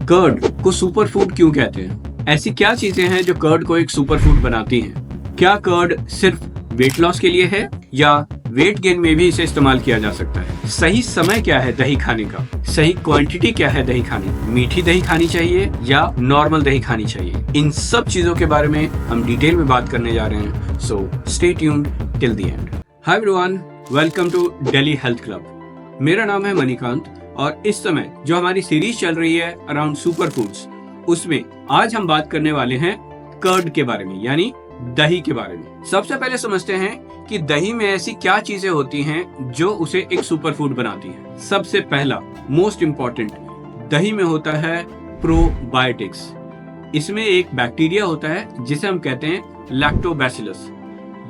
Curd को super food क्यों कहते हैं? ऐसी क्या चीजें हैं जो कर्ड को एक सुपर फूड बनाती हैं? क्या कर्ड सिर्फ वेट लॉस के लिए है या वेट गेन में भी इसे इस्तेमाल किया जा सकता है? सही समय क्या है दही खाने का? सही क्वांटिटी क्या है दही खाने की? मीठी दही खानी चाहिए या नॉर्मल दही खानी चाहिए? इन सब चीजों के बारे में हम डिटेल में बात करने जा रहे हैं, so stay tuned till the end. Hi everyone, welcome to Delhi health club. मेरा नाम है मणिकांत और इस समय जो हमारी सीरीज चल रही है अराउंड सुपर फूड्स, उसमें आज हम बात करने वाले हैं कर्ड के बारे में, यानी दही के बारे में। सबसे पहले समझते हैं कि दही में ऐसी क्या चीजें होती हैं जो उसे एक सुपर फूड बनाती हैं। सबसे पहला मोस्ट इम्पॉर्टेंट, दही में होता है प्रोबायोटिक्स। इसमें एक बैक्टीरिया होता है जिसे हम कहते हैं लैक्टोबैसिलस।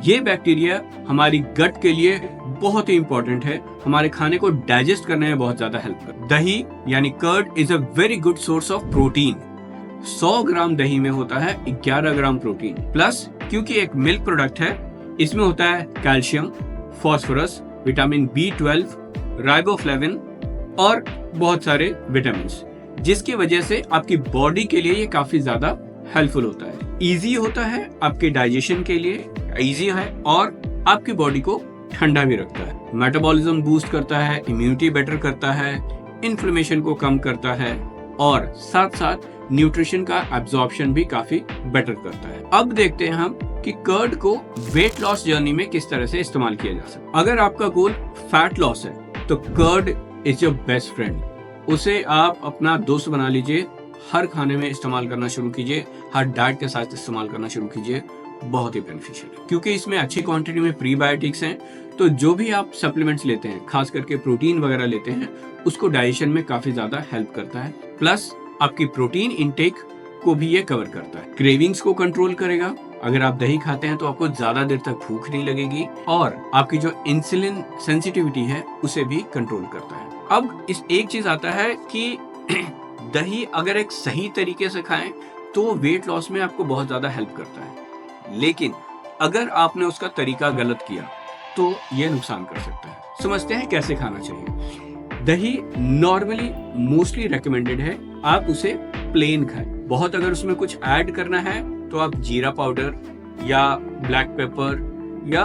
ये बैक्टीरिया हमारी गट के लिए बहुत ही इंपॉर्टेंट है, हमारे खाने को डाइजेस्ट करने में बहुत ज्यादा हेल्प करता है। दही यानी curd is a very good source of protein. 100 gram दही में होता है 11 ग्राम प्रोटीन, प्लस क्योंकि एक मिल्क प्रोडक्ट है, इसमें होता है calcium, phosphorus, vitamin B12, riboflavin और बहुत सारे विटामिन, जिसकी वजह से आपकी बॉडी के लिए ये काफी ज्यादा हेल्पफुल होता है। इजी होता है आपके डाइजेशन के लिए, इजी है और आपकी बॉडी को ठंडा भी रखता है। मेटाबॉलिज्म बूस्ट करता है, इम्यूनिटी बेटर करता है, इन्फ्लेमेशन को कम करता है और साथ साथ न्यूट्रिशन का एब्जॉर्प्शन भी काफी बेटर करता है। अब देखते हैं हम कि कर्ड को वेट लॉस जर्नी में किस तरह से इस्तेमाल किया जा सकता है। अगर आपका गोल फैट लॉस है तो curd is your best friend. उसे आप अपना दोस्त बना लीजिए, हर खाने में इस्तेमाल करना शुरू कीजिए, हर डाइट के साथ इस्तेमाल करना शुरू कीजिए। बहुत ही बेनिफिशियल है क्योंकि इसमें अच्छी क्वांटिटी में प्रीबायोटिक्स हैं, तो जो भी आप सप्लीमेंट्स लेते हैं, खास करके प्रोटीन वगैरह लेते हैं, उसको डाइजेशन में काफी ज्यादा हेल्प करता है। प्लस आपकी प्रोटीन इनटेक को भी ये कवर करता है। क्रेविंग्स को कंट्रोल करेगा। अगर आप दही खाते हैं तो आपको ज्यादा देर तक भूख नहीं लगेगी और आपकी जो इंसुलिन सेंसिटिविटी है उसे भी कंट्रोल करता है। अब इस एक चीज आता है कि दही अगर एक सही तरीके से खाएं तो वेट लॉस में आपको बहुत ज्यादा हेल्प करता है, लेकिन अगर आपने उसका तरीका गलत किया तो ये नुकसान कर सकता है। समझते हैं कैसे खाना चाहिए। दही नॉर्मली मोस्टली रेकमेंडेड है आप उसे प्लेन खाएं। बहुत अगर उसमें कुछ ऐड करना है तो आप जीरा पाउडर या ब्लैक पेपर या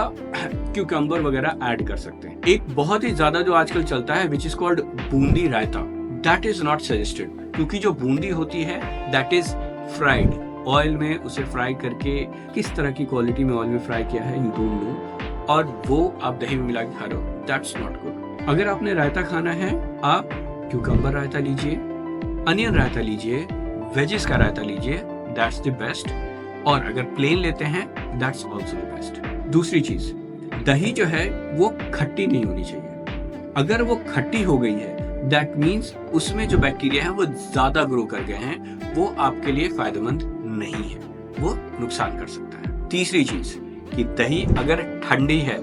क्यूकम्बर वगैरह ऐड कर सकते हैं। एक बहुत ही ज्यादा जो आजकल चलता है which is called boondi raita, that is not suggested, क्योंकि जो बूंदी होती है दैट इज फ्राइड ऑयल में। उसे फ्राई करके किस तरह की क्वालिटी में ऑयल में फ्राई किया है यू डोंट नो, और वो आप दही में मिला के खा रहे हो, दैट्स नॉट गुड। अगर आपने रायता खाना है आप क्यूकम्बर रायता लीजिए, अनियन रायता लीजिए, वेजिस का रायता लीजिए, दैट्स द बेस्ट। और अगर प्लेन लेते हैं दैट्स आल्सो द बेस्ट। दूसरी चीज, दही जो है वो खट्टी नहीं होनी चाहिए। अगर वो खट्टी हो गई है दैट मीन्स उसमें जो बैक्टीरिया है वो ज्यादा ग्रो कर गए हैं, वो आपके लिए फायदेमंद नहीं है, वो नुकसान कर सकता है। तीसरी चीज कि दही अगर ठंडी है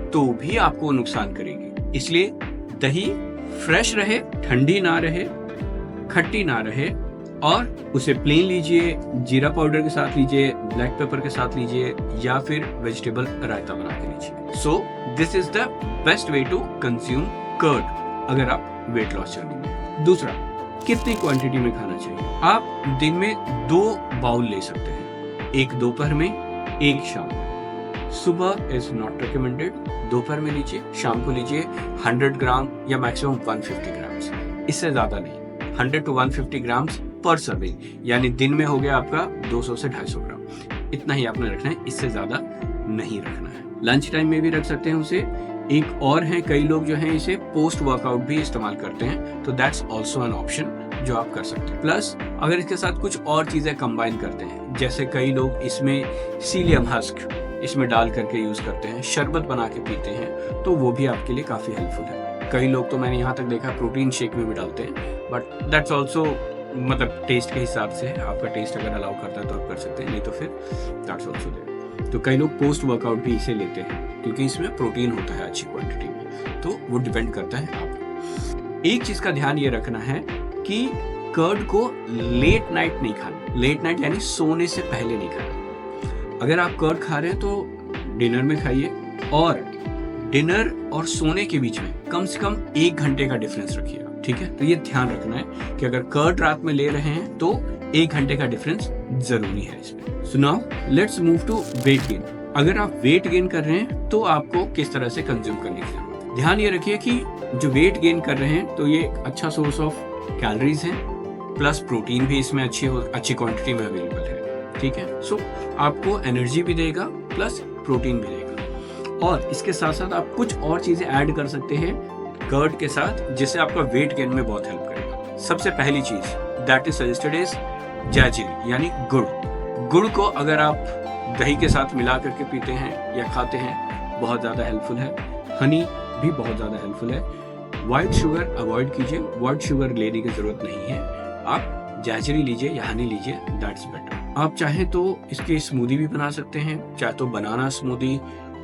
तो भी आपको नुकसान करेगी, इसलिए दही फ्रेश रहे, ठंडी ना रहे, खट्टी ना रहे, और उसे प्लेन लीजिए, जीरा पाउडर के साथ लीजिए, ब्लैक पेपर के साथ लीजिए या फिर वेजिटेबल रायता बना के लीजिए। So this is the best way to consume curd अगर आप वेट लॉस जर्नी में। दूसरा, कितनी क्वांटिटी में खाना चाहिए? आप दिन में 2 बाउल ले सकते हैं, एक दोपहर में, एक शाम में। सुबह इज नॉट रिकमेंडेड, दोपहर में लीजिए, शाम को लीजिए 100 ग्राम या मैक्सिमम 150 ग्राम्स, इससे ज्यादा नहीं। 100 to 150 ग्राम्स पर सर्विंग, यानी दिन में हो गया आपका 200 से 250 ग्राम। इतना ही आपने रखना है, इससे ज्यादा नहीं रखना है। लंच टाइम में भी रख सकते हैं उसे। एक और है, कई लोग जो हैं इसे पोस्ट वर्कआउट भी इस्तेमाल करते हैं, तो दैट्स आल्सो एन ऑप्शन जो आप कर सकते हैं। प्लस अगर इसके साथ कुछ और चीजें कंबाइन करते हैं, जैसे कई लोग इसमें सीलियम हस्क इसमें डाल करके यूज करते हैं, शरबत बना के पीते हैं, तो वो भी आपके लिए काफी हेल्पफुल है। कई लोग तो मैंने यहाँ तक देखा प्रोटीन शेक में भी डालते हैं, बट दैट्स ऑल्सो मतलब टेस्ट के हिसाब से, आपका टेस्ट अगर अलाउ करता है तो आप कर सकते हैं, नहीं तो फिर दैट्स ऑल्सो देयर। तो कई लोग पोस्ट वर्कआउट भी इसे लेते हैं क्योंकि इसमें प्रोटीन होता है अच्छी क्वांटिटी में, तो वो डिपेंड करता है आप। एक चीज का ध्यान ये रखना है कि कर्ड को लेट नाइट नहीं खाना। लेट नाइट यानी सोने से पहले नहीं खाना। अगर आप कर्ड खा रहे हैं तो डिनर में खाइए, और डिनर और सोने के बीच में कम से कम 1 घंटे का डिफरेंस रखिए। ठीक है, तो ये ध्यान रखना है कि अगर कर्ड रात में ले रहे हैं तो 1 घंटे का डिफरेंस जरूरी है इसमें। So now let's move to weight gain. अगर आप वेट गेन कर रहे हैं तो आपको किस तरह से कंज्यूम करने की जरूरत है। ध्यान ये रखिए कि जो वेट गेन कर रहे हैं तो ये एक अच्छा सोर्स ऑफ कैलोरीज है, प्लस प्रोटीन भी इसमें अच्छी क्वांटिटी में अवेलेबल है। ठीक है, सो आपको एनर्जी भी देगा प्लस प्रोटीन भी देगा। और इसके साथ साथ आप कुछ और चीजें ऐड कर सकते हैं कर्ड के साथ, जिससे आपका वेट गेन में बहुत हेल्प करेगा। सबसे पहली चीज that is suggested is jaggery, यानी गुड़। गुड़ को अगर आप दही के साथ मिला करके पीते हैं या खाते हैं, बहुत ज़्यादा हेल्पफुल है। हनी भी बहुत ज़्यादा हेल्पफुल है। व्हाइट शुगर अवॉइड कीजिए, व्हाइट शुगर लेने की ज़रूरत नहीं है। आप जैगरी लीजिए या हनी लीजिए, दैट्स बेटर। आप चाहें तो इसकी स्मूदी भी बना सकते हैं, चाहे तो बनाना स्मूदी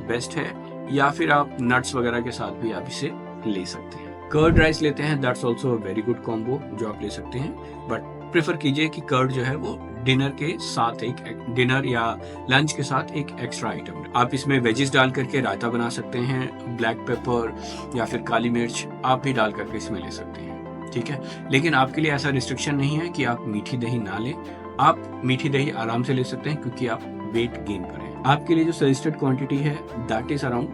बेस्ट है, या फिर आप नट्स वगैरह के साथ भी आप इसे ले सकते हैं। कर्ड राइस लेते हैं, that's also a very good combo जो आप ले सकते हैं, बट प्रेफर कीजिए कि कर्ड जो है वो डिनर के साथ डिनर या लंच के साथ एक एक्स्ट्रा आइटम। आप इसमें वेजिस डाल करके रायता बना सकते हैं, ब्लैक पेपर या फिर काली मिर्च आप भी डाल करके इसमें ले सकते हैं। ठीक है, लेकिन आपके लिए ऐसा रिस्ट्रिक्शन नहीं है कि आप मीठी दही ना लें। आप मीठी दही आराम से ले सकते हैं क्योंकि आप वेट गेन करें। आपके लिए जो सजेस्टेड क्वांटिटी है that is around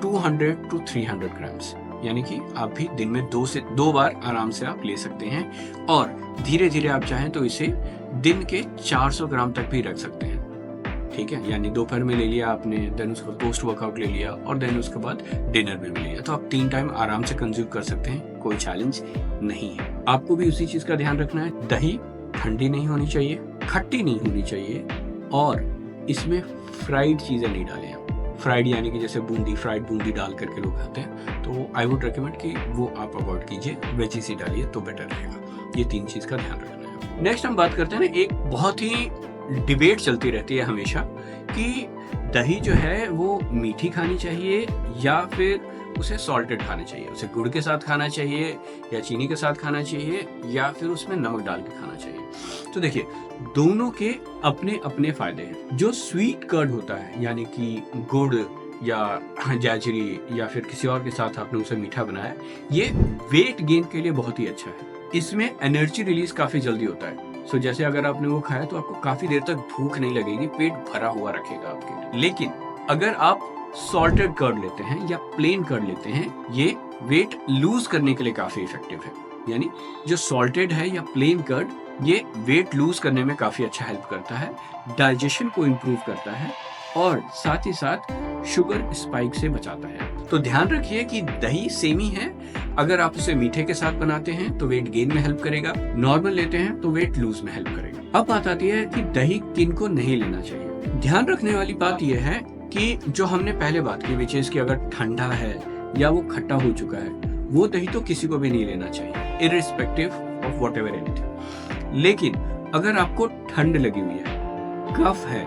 200 to 300 grams, यानी कि आप भी दिन में 2 से 2 बार आराम से आप ले सकते हैं। और धीरे धीरे आप चाहें तो इसे दिन के 400 ग्राम तक भी रख सकते हैं। ठीक है, यानी दोपहर में ले लिया आपने, देन उसको पोस्ट वर्कआउट ले लिया और देन उसके बाद डिनर में ले लिया, तो आप 3 टाइम आराम से कंज्यूम कर सकते हैं, कोई चैलेंज नहीं है। आपको भी उसी चीज का ध्यान रखना है, दही ठंडी नहीं होनी चाहिए, खट्टी नहीं होनी चाहिए, और इसमें फ्राइड चीजें नहीं डालें। फ्राइड यानी कि जैसे फ्राइड बूंदी डाल करके लोग खाते हैं, तो आई वुड रिकमेंड कि वो आप अवॉइड कीजिए, वेजिस ही डालिए तो बेटर रहेगा। ये 3 चीज का ध्यान रखना है। नेक्स्ट हम बात करते हैं ना, एक बहुत ही डिबेट चलती रहती है हमेशा कि दही जो है वो मीठी खानी चाहिए या फिर उसे सॉल्टेड खाना चाहिए, उसे गुड़ के साथ खाना चाहिए या चीनी के साथ खाना चाहिए या फिर उसमें नमक डाल के खाना चाहिए। तो देखिए, दोनों के अपने अपने फायदे हैं। जो स्वीट कर्ड होता है, यानी कि गुड़ या जैगरी या फिर किसी और के साथ आपने उसे मीठा बनाया, ये वेट गेन के लिए बहुत ही अच्छा है। इसमें एनर्जी रिलीज काफी जल्दी होता है। सो जैसे अगर आपने वो खाया तो आपको काफी देर तक भूख नहीं लगेगी, पेट भरा हुआ रखेगा आपके। लेकिन अगर आप सॉल्टेड कर्ड लेते हैं या प्लेन कर्ड लेते हैं, ये वेट लूज करने के लिए काफी इफेक्टिव है। यानी जो सॉल्टेड है या प्लेन कर्ड, ये वेट लूज करने में काफी अच्छा हेल्प करता है, डाइजेशन को इम्प्रूव करता है और साथ ही साथ शुगर स्पाइक से बचाता है। तो ध्यान रखिए कि दही सेम ही है। अगर आप उसे मीठे के साथ बनाते हैं तो वेट गेन में हेल्प करेगा, नॉर्मल लेते हैं तो वेट लूज में हेल्प करेगा। अब बात आती है कि दही किन को नहीं लेना चाहिए। ध्यान रखने वाली बात यह है कि जो हमने पहले बात की, विच इज कि अगर ठंडा है या वो खट्टा हो चुका है, वो दही तो किसी को भी नहीं लेना चाहिए, इररिस्पेक्टिव ऑफ व्हाटएवर एनीथिंग। लेकिन अगर आपको ठंड लगी हुई है, कफ है,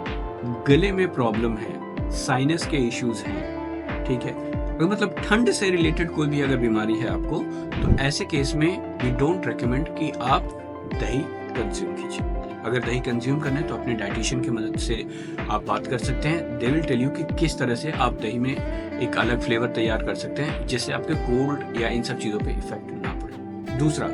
गले में प्रॉब्लम है, साइनस के इश्यूज हैं, ठीक है, मतलब ठंड से रिलेटेड कोई भी अगर बीमारी है आपको, तो ऐसे केस में वी डोंट रेकमेंड कि आप दही कंज्यूम कीजिए। अगर दही कंज्यूम करना है तो अपने डाइटिशियन की मदद से आप बात कर सकते हैं। दे विल टेल यू कि किस तरह से आप दही में एक अलग फ्लेवर तैयार कर सकते हैं जिससे आपके कोल्ड या इन सब चीज़ों पे इफेक्ट ना पड़े। दूसरा,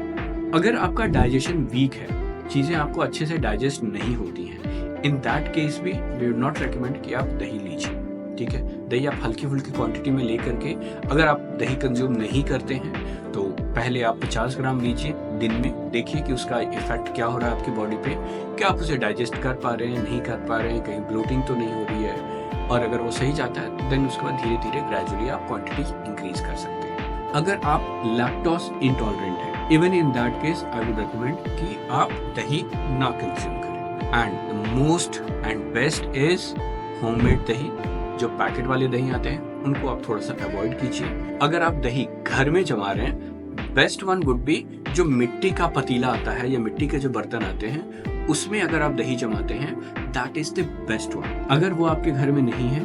अगर आपका डाइजेशन वीक है, चीज़ें आपको अच्छे से डाइजेस्ट नहीं होती हैं, इन दैट केस भी वी वुड नॉट रेकमेंड कि आप दही लीजिए। ठीक है, दही आप हल्की फुल्की क्वांटिटी में ले करके, अगर आप दही कंज्यूम नहीं करते हैं तो पहले आप 50 ग्राम लीजिए दिन में, देखिए कि उसका इफेक्ट क्या हो रहा है आपकी बॉडी पे, क्या आप उसे डाइजेस्ट कर पा रहे हैं, नहीं कर पा रहे हैं, कहीं ब्लोटिंग तो नहीं हो रही है, और अगर वो सही जाता है देन उसके बाद धीरे धीरे ग्रेजुअली आप क्वांटिटी इंक्रीज कर सकते हैं। अगर आप लैक्टोज इंटॉलरेंट है, even in that case I would recommend कि आप दही ना कंज्यूम करें। And the most and best is homemade दही। जो पैकेट वाले दही आते हैं उनको आप थोड़ा सा अवॉइड कीजिए। अगर आप दही घर में जमा रहे हैं, बेस्ट वन वुड बी जो मिट्टी का पतीला आता है या मिट्टी के जो बर्तन आते हैं, उसमें अगर आप दही जमाते हैं, that is the best one. अगर वो आपके घर में नहीं है,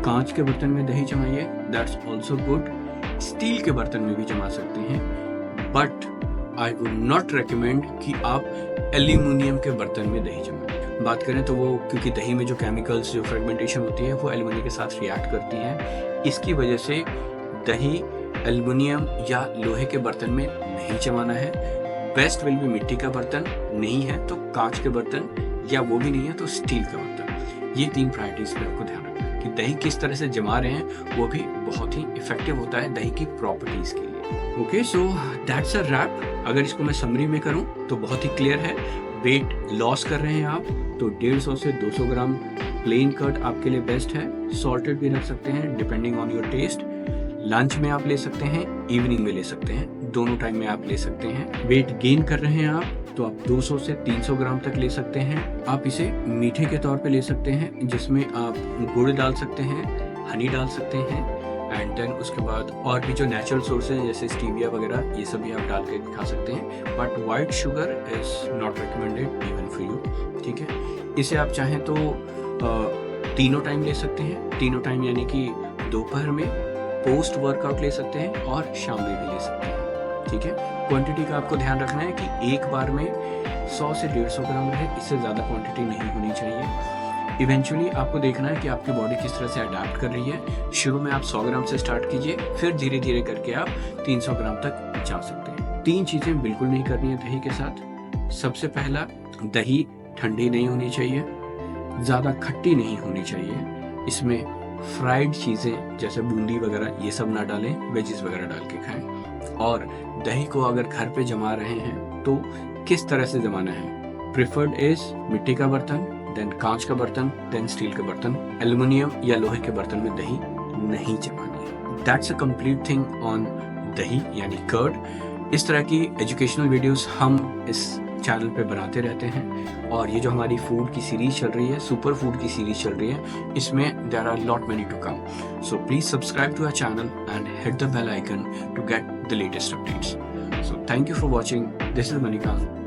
कांच के बर्तन में दही जमाइए, दैट्स ऑल्सो गुड। स्टील के बर्तन में भी जमा सकते हैं, but I would not recommend कि आप एल्यूमिनियम के बर्तन में दही जमाएं। बात करें तो वो, क्योंकि दही में जो केमिकल्स, जो फ्रेगमेंटेशन होती है, वो एल्यूमिनियम के साथ रिएक्ट करती है, इसकी वजह से दही एल्युमिनियम या लोहे के बर्तन में नहीं जमाना है। बेस्ट विल भी मिट्टी का बर्तन, नहीं है तो कांच के बर्तन, या वो भी नहीं है तो स्टील का बर्तन। ये 3 प्रायोरिटीज पे आपको ध्यान रखना है कि दही किस तरह से जमा रहे हैं, वो भी बहुत ही इफेक्टिव होता है दही की प्रॉपर्टीज के लिए। Okay, so that's a wrap. अगर इसको मैं समरी में करूं तो बहुत ही क्लियर है। वेट लॉस कर रहे हैं आप तो 150 से 200 ग्राम प्लेन कर्ड आपके लिए बेस्ट है। सॉल्टेड भी रख सकते हैं depending on your taste. Lunch में आप ले सकते हैं, इवनिंग में ले सकते हैं, दोनों टाइम में आप ले सकते हैं। वेट गेन कर रहे हैं आप तो आप 200 से 300 ग्राम तक ले सकते हैं। आप इसे मीठे के तौर पे ले सकते हैं, जिसमें आप गुड़ डाल सकते हैं, हनी डाल सकते हैं, एंड देन उसके बाद और भी जो नेचुरल सोर्सेज जैसे स्टीविया वगैरह, ये सब भी आप डाल के खा सकते हैं। But white sugar is not recommended even for you, ठीक है। इसे आप चाहें तो तीनों टाइम ले सकते हैं। तीनों टाइम यानी कि दोपहर में, पोस्ट वर्कआउट ले सकते हैं और शाम में भी ले सकते हैं, ठीक है। क्वांटिटी का आपको ध्यान रखना है कि एक बार में 100 से 150 ग्राम रहे, इससे ज़्यादा क्वांटिटी नहीं होनी चाहिए। इवेंचुअली आपको देखना है कि आपकी बॉडी किस तरह से अडेप्ट कर रही है। शुरू में आप 100 ग्राम से स्टार्ट कीजिए, फिर धीरे धीरे करके आप 300 ग्राम तक जा सकते हैं। 3 चीज़ें बिल्कुल नहीं करनी है दही के साथ। सबसे पहला, दही ठंडी नहीं होनी चाहिए, ज़्यादा खट्टी नहीं होनी चाहिए। इसमें फ्राइड चीज़ें जैसे बूंदी वगैरह ये सब ना डालें, वेजिस वगैरह डाल के खाएं। और दही को अगर घर पे जमा रहे हैं तो किस तरह से जमाना है? प्रिफर्ड इज मिट्टी का बर्तन, देन कांच का बर्तन, देन स्टील का बर्तन। एल्युमिनियम या लोहे के बर्तन में दही नहीं जमानी है। That's a complete thing on दही यानी कर्ड। इस तरह की एजुकेशनल वीडियोस हम इस चैनल पे बनाते रहते हैं। और ये जो हमारी फूड की सीरीज चल रही है, सुपर फूड की सीरीज चल रही है, इसमें there are lot many to come. So please subscribe to our channel and hit the bell icon to get the latest updates. So thank you for watching. This is Manikant.